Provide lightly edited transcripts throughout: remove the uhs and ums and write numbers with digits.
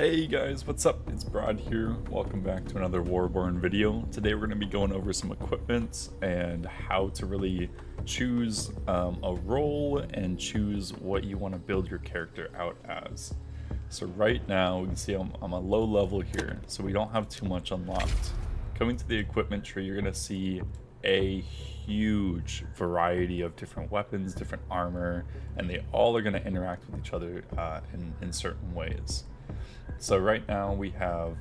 Hey guys, what's up? It's Brad here. Welcome back to another Warborne video. Today we're going to be going over some equipment and how to really choose a role and choose what you want to build your character out as. So right now we can see I'm a low level here, so we don't have too much unlocked. Coming to the equipment tree, you're going to see a huge variety of different weapons, different armor, and they all are going to interact with each other in certain ways. So right now we have,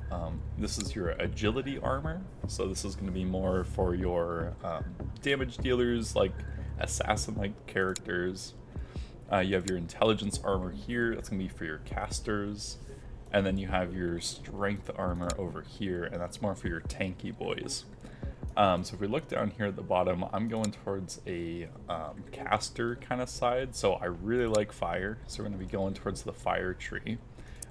this is your agility armor. So this is going to be more for your damage dealers, like assassin-like characters. You have your intelligence armor here. That's going to be for your casters. And then you have your strength armor over here, and that's more for your tanky boys. So if we look down here at the bottom, I'm going towards a caster kind of side. So I really like fire. So we're going to be going towards the fire tree.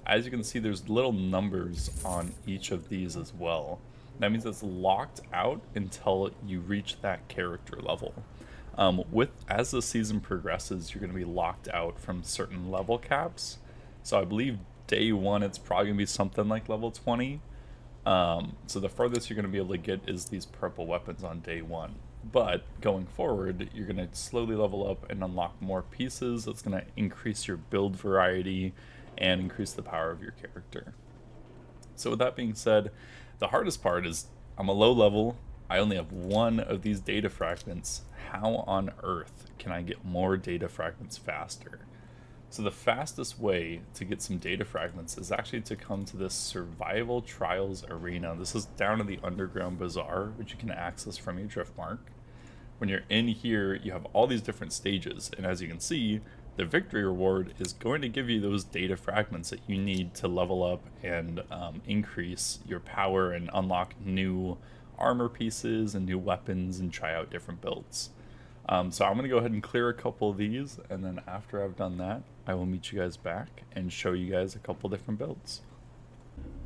As you can see, there's little numbers on each of these as well. That means it's locked out until you reach that character level. As the season progresses, you're going to be locked out from certain level caps. So I believe day one, it's probably going to be something like level 20. So the furthest you're going to be able to get is these purple weapons on day one. But going forward, you're going to slowly level up and unlock more pieces. That's going to increase your build variety and increase the power of your character. So with that being said, the hardest part is I'm a low level. I only have one of these data fragments. How on earth can I get more data fragments faster? So the fastest way to get some data fragments is actually to come to this survival trials arena. This is down in the underground bazaar, which you can access from your drift mark. When you're in here, you have all these different stages, and as you can see, the victory reward is going to give you those data fragments that you need to level up and increase your power and unlock new armor pieces and new weapons and try out different builds. So I'm going to go ahead and clear a couple of these, and then after I've done that, I will meet you guys back and show you guys a couple different builds.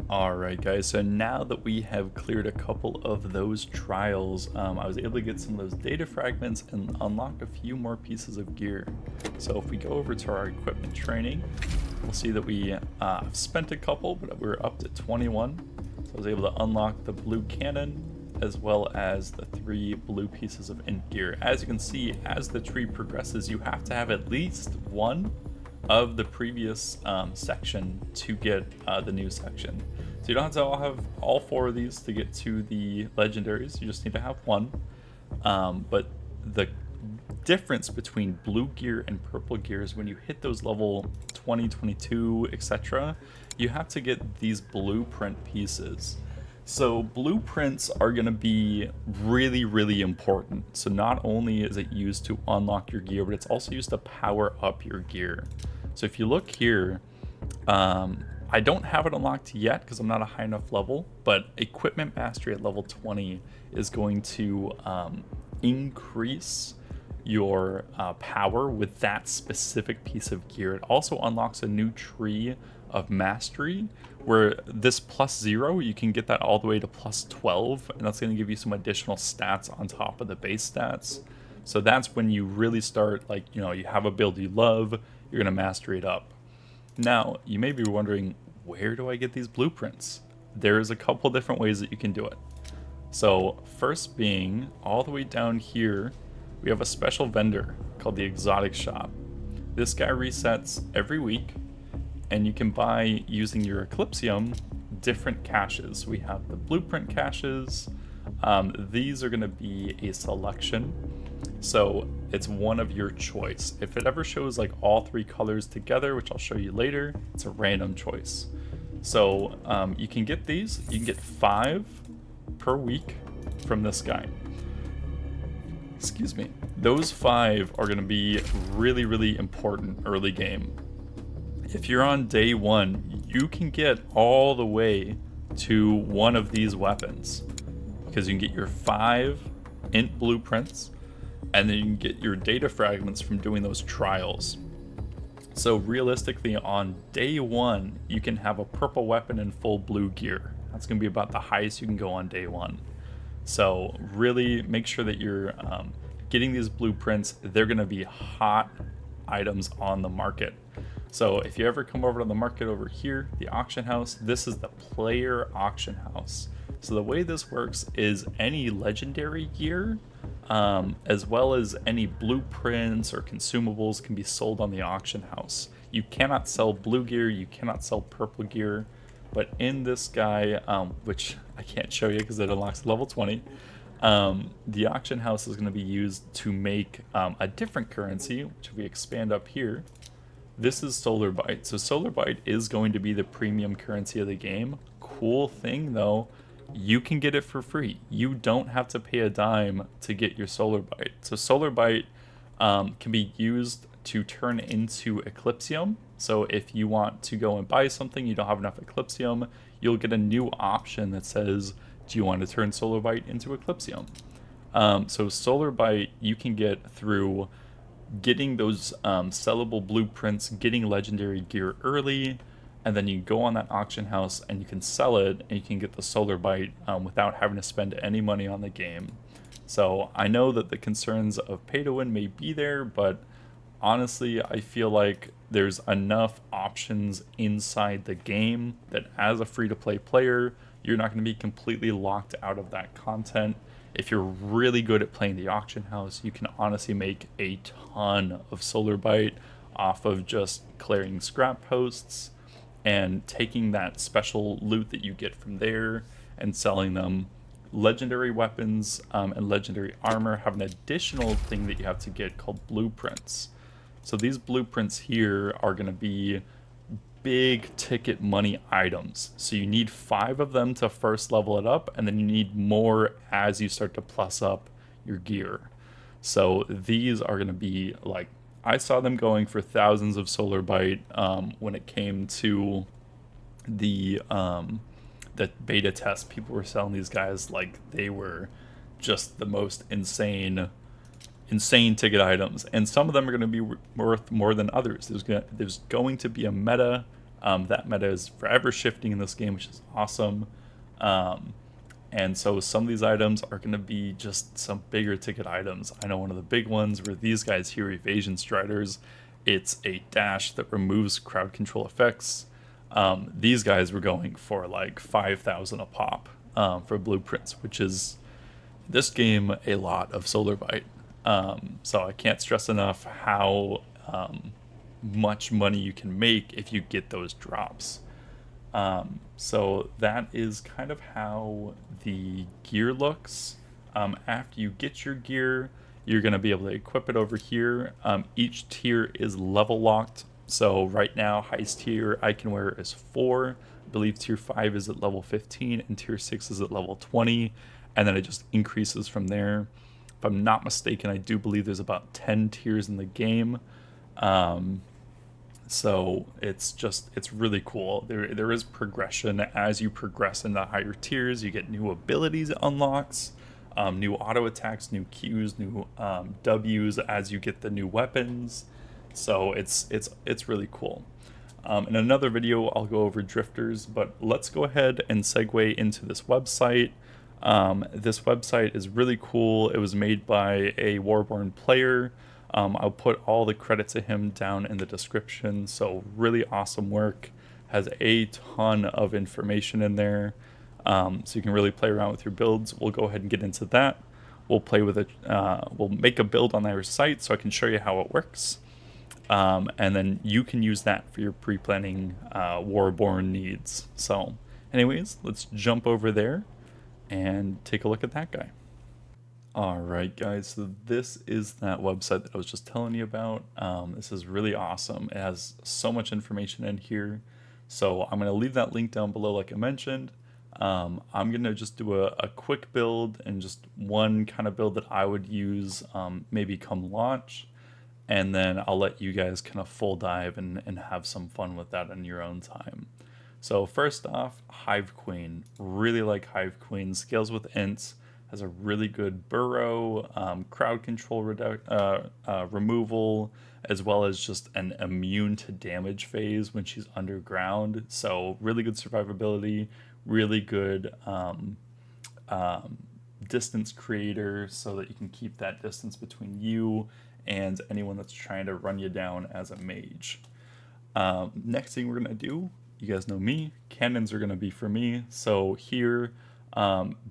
Alright guys, so now that we have cleared a couple of those trials, I was able to get some of those data fragments and unlock a few more pieces of gear. So if we go over to our equipment training, we'll see that we spent a couple, but we're up to 21. So I was able to unlock the blue cannon, as well as the 3 blue pieces of int gear. As you can see, as the tree progresses, you have to have at least one of the previous section to get the new section. So you don't have to have all 4 of these to get to the legendaries, you just need to have one. But the difference between blue gear and purple gear is when you hit those level 20, 22, etc., you have to get these blueprint pieces. So blueprints are going to be really, really important. So not only is it used to unlock your gear, but it's also used to power up your gear. So if you look here, I don't have it unlocked yet because I'm not a high enough level, but equipment mastery at level 20 is going to increase your power with that specific piece of gear. It also unlocks a new tree of mastery where this +0, you can get that all the way to +12, and that's going to give you some additional stats on top of the base stats. So that's when you really start, like, you have a build you love, you're going to master it up. Now, you may be wondering, where do I get these blueprints? There's a couple different ways that you can do it. So first being, all the way down here, we have a special vendor called the Exotic Shop. This guy resets every week, and you can buy, using your Eclipsium, different caches. We have the blueprint caches. These are going to be a selection, so it's one of your choice. If it ever shows like all 3 colors together, which I'll show you later, it's a random choice. So you can get these. You can get 5 per week from this guy. Excuse me. Those 5 are going to be really, really important early game. If you're on day 1, you can get all the way to one of these weapons, because you can get your 5 int blueprints, and then you can get your data fragments from doing those trials. So realistically, on day 1, you can have a purple weapon and full blue gear. That's going to be about the highest you can go on day 1. So really make sure that you're getting these blueprints. They're going to be hot items on the market. So if you ever come over to the market over here, the auction house, this is the player auction house. So the way this works is any legendary gear, as well as any blueprints or consumables, can be sold on the auction house. You cannot sell blue gear, you cannot sell purple gear, but in this guy, which I can't show you because it unlocks level 20, the auction house is going to be used to make a different currency, which if we expand up here, this is Solar Byte. So Solar Byte is going to be the premium currency of the game. Cool thing though, you can get it for free. You don't have to pay a dime to get your Solar Byte. So Solar Byte can be used to turn into Eclipsium. So if you want to go and buy something, you don't have enough Eclipsium, you'll get a new option that says, do you want to turn Solar Byte into Eclipsium? So Solar Byte you can get through getting those sellable blueprints, getting legendary gear early, and then you go on that auction house and you can sell it and you can get the Solar Byte without having to spend any money on the game. So I know that the concerns of pay to win may be there, but honestly I feel like there's enough options inside the game that as a free-to-play player you're not going to be completely locked out of that content. If you're really good at playing the auction house, you can honestly make a ton of Solar Byte off of just clearing scrap posts and taking that special loot that you get from there and selling them. Legendary weapons and legendary armor have an additional thing that you have to get called blueprints. So these blueprints here are going to be big ticket money items. So you need 5 of them to first level it up, and then you need more as you start to plus up your gear. So these are going to be like, I saw them going for thousands of Solar Byte when it came to the beta test. People were selling these guys like they were just the most insane ticket items, and some of them are going to be worth more than others. There's going to be a meta. That meta is forever shifting in this game, which is awesome. And so some of these items are going to be just some bigger ticket items. I know one of the big ones were these guys here, Evasion Striders. It's a dash that removes crowd control effects. These guys were going for like 5,000 a pop for blueprints, which is this game a lot of Solar Byte. So I can't stress enough how much money you can make if you get those drops. So that is kind of how the gear looks. After you get your gear, you're going to be able to equip it over here. Each tier is level locked. So right now, highest tier I can wear is 4. I believe tier 5 is at level 15 and tier 6 is at level 20. And then it just increases from there. If I'm not mistaken, I do believe there's about 10 tiers in the game. So it's really cool. There is progression as you progress into higher tiers. You get new abilities unlocks, new auto attacks, new Qs, new Ws as you get the new weapons. So it's really cool. In another video, I'll go over drifters, but let's go ahead and segue into this website. This website is really cool. It was made by a Warborne player. I'll put all the credit to him down in the description. So really awesome work. Has a ton of information in there. So you can really play around with your builds. We'll go ahead and get into that. We'll play with it. We'll make a build on their site so I can show you how it works. And then you can use that for your pre-planning Warborne needs. So anyways, let's jump over there and take a look at that guy. Alright guys, so this is that website that I was just telling you about. This is really awesome. It has so much information in here. So I'm going to leave that link down below like I mentioned. I'm going to just do a quick build and just one kind of build that I would use maybe come launch. And then I'll let you guys kind of full dive and have some fun with that in your own time. So first off, Hive Queen. Really like Hive Queen. Scales with ints. Has a really good burrow, crowd control removal, as well as just an immune to damage phase when she's underground. So really good survivability, really good distance creator so that you can keep that distance between you and anyone that's trying to run you down as a mage. Next thing we're going to do, you guys know me, cannons are going to be for me. So here,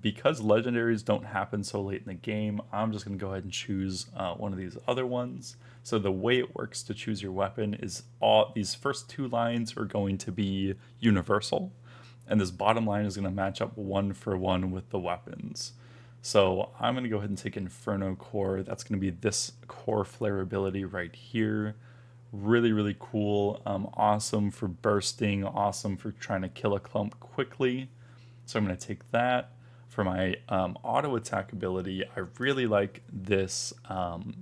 because legendaries don't happen so late in the game, I'm just going to go ahead and choose one of these other ones. So the way it works to choose your weapon is all these first two lines are going to be universal, and this bottom line is going to match up 1-for-1 with the weapons. So I'm going to go ahead and take Inferno Core. That's going to be this core flare ability right here. Really, really cool. Awesome for bursting, awesome for trying to kill a clump quickly. So I'm going to take that. For my auto attack ability, I really like this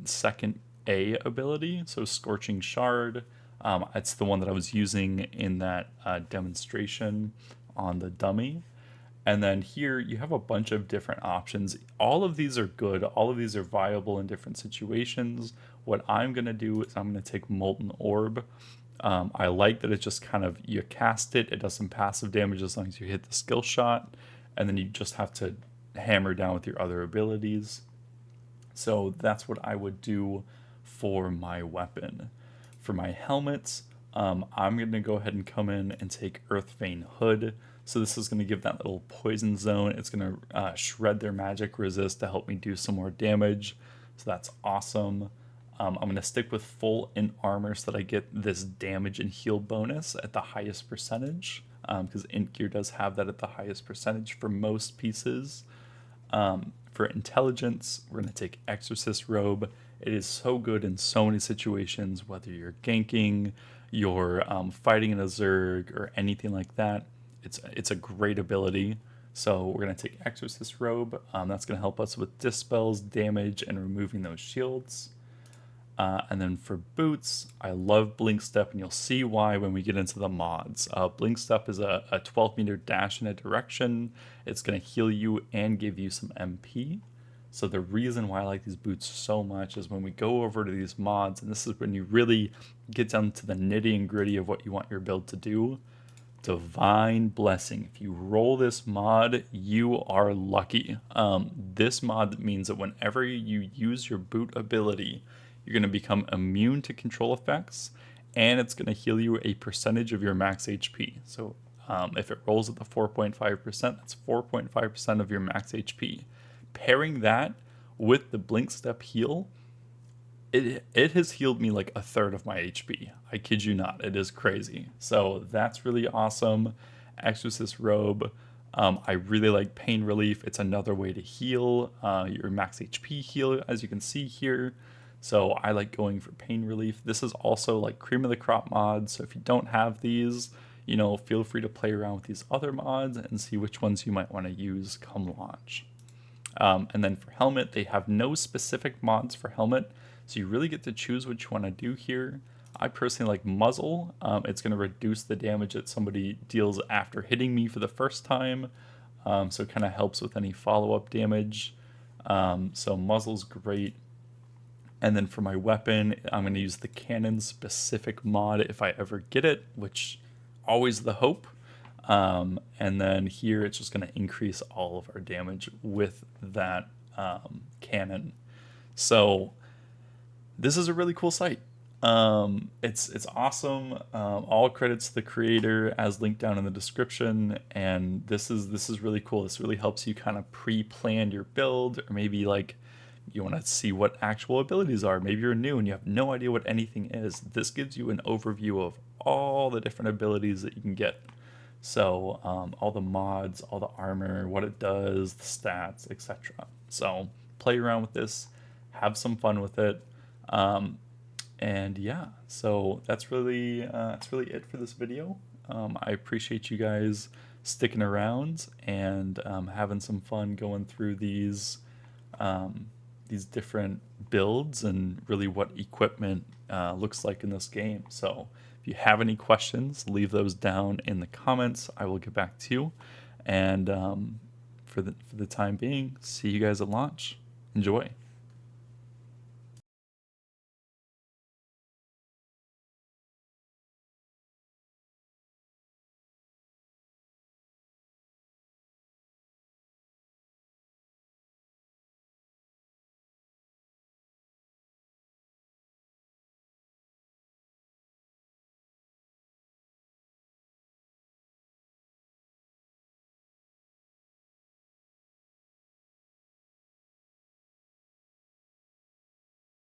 second A ability, so Scorching Shard. It's the one that I was using in that demonstration on the dummy. And then here you have a bunch of different options. All of these are good. All of these are viable in different situations. What I'm going to do is I'm going to take Molten Orb. I like that it's just kind of, you cast it, it does some passive damage as long as you hit the skill shot, and then you just have to hammer down with your other abilities. So that's what I would do for my weapon. For my helmets, I'm going to go ahead and come in and take Earthvein Hood. So this is going to give that little poison zone. It's going to shred their magic resist to help me do some more damage. So that's awesome. I'm going to stick with full int armor so that I get this damage and heal bonus at the highest percentage, because int gear does have that at the highest percentage for most pieces. For intelligence, we're going to take Exorcist Robe. It is so good in so many situations, whether you're ganking, you're fighting in a Zerg, or anything like that. It's a great ability. So we're going to take Exorcist Robe. That's going to help us with dispels, damage, and removing those shields. And then for boots, I love Blink Step, and you'll see why when we get into the mods. Blink Step is a 12-meter dash in a direction. It's going to heal you and give you some MP. So the reason why I like these boots so much is when we go over to these mods, and this is when you really get down to the nitty and gritty of what you want your build to do. Divine Blessing. If you roll this mod, you are lucky. This mod means that whenever you use your boot ability, you're going to become immune to control effects, and it's going to heal you a percentage of your max HP. So if it rolls at the 4.5%, that's 4.5% of your max HP. Pairing that with the Blink Step heal, it has healed me like a third of my HP. I kid you not. It is crazy. So that's really awesome. Exorcist Robe. I really like Pain Relief. It's another way to heal your max HP heal, as you can see here. So I like going for Pain Relief. This is also like cream of the crop mods. So if you don't have these, you know, feel free to play around with these other mods and see which ones you might want to use come launch. And then for helmet, they have no specific mods for helmet. So you really get to choose what you want to do here. I personally like Muzzle. It's going to reduce the damage that somebody deals after hitting me for the first time. So it kind of helps with any follow-up damage. So Muzzle's great. And then for my weapon, I'm going to use the cannon specific mod if I ever get it, which always the hope. And then here it's just going to increase all of our damage with that cannon. So this is a really cool site. It's awesome. All credits to the creator, as linked down in the description. And this is really cool. This really helps you kind of pre-plan your build, or maybe like you want to see what actual abilities are. Maybe you're new and you have no idea what anything is. This gives you an overview of all the different abilities that you can get. So all the mods, all the armor, what it does, the stats, etc. So play around with this, have some fun with it. And yeah, so that's really it for this video. I appreciate you guys sticking around and having some fun going through these different builds and really what equipment looks like in this game. So if you have any questions, leave those down in the comments. I will get back to you. And for the time being, see you guys at launch. Enjoy.